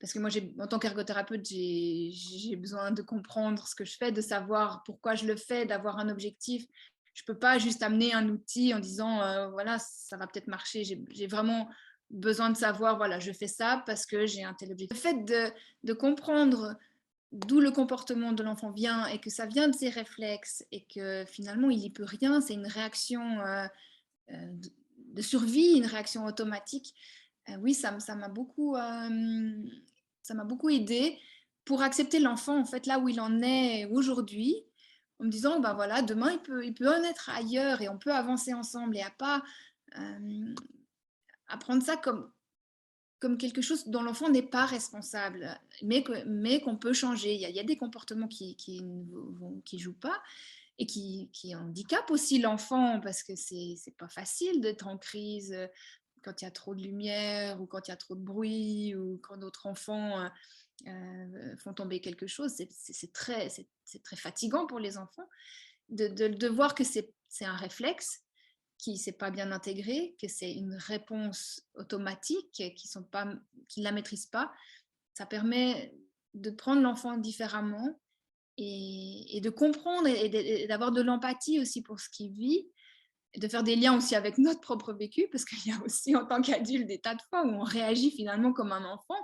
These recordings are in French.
parce que moi, en tant qu'ergothérapeute, j'ai besoin de comprendre ce que je fais, de savoir pourquoi je le fais, d'avoir un objectif. Je ne peux pas juste amener un outil en disant, voilà, ça va peut-être marcher. J'ai vraiment besoin de savoir, voilà, je fais ça parce que j'ai un tel objectif. Le fait de comprendre d'où le comportement de l'enfant vient et que ça vient de ses réflexes et que finalement, il n'y peut rien, c'est une réaction de survie, une réaction automatique. Oui, ça m'a beaucoup aidé pour accepter l'enfant en fait là où il en est aujourd'hui, en me disant bah voilà, demain il peut en être ailleurs et on peut avancer ensemble et à prendre ça comme quelque chose dont l'enfant n'est pas responsable, mais qu'on peut changer. Il y a des comportements qui jouent pas et qui handicapent aussi l'enfant parce que c'est pas facile d'être en crise quand il y a trop de lumière ou quand il y a trop de bruit ou quand d'autres enfants font tomber quelque chose. C'est très fatigant pour les enfants de voir que c'est un réflexe qui ne s'est pas bien intégré, que c'est une réponse automatique, qui ne la maîtrise pas. Ça permet de prendre l'enfant différemment et de comprendre et d'avoir de l'empathie aussi pour ce qu'il vit, et de faire des liens aussi avec notre propre vécu, parce qu'il y a aussi en tant qu'adulte des tas de fois où on réagit finalement comme un enfant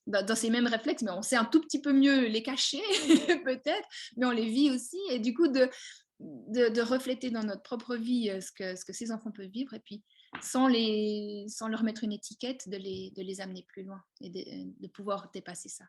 dans ces mêmes réflexes, mais on sait un tout petit peu mieux les cacher peut-être, mais on les vit aussi, et du coup de refléter dans notre propre vie ce que ces enfants peuvent vivre, et puis sans leur mettre une étiquette, de les amener plus loin et de pouvoir dépasser ça.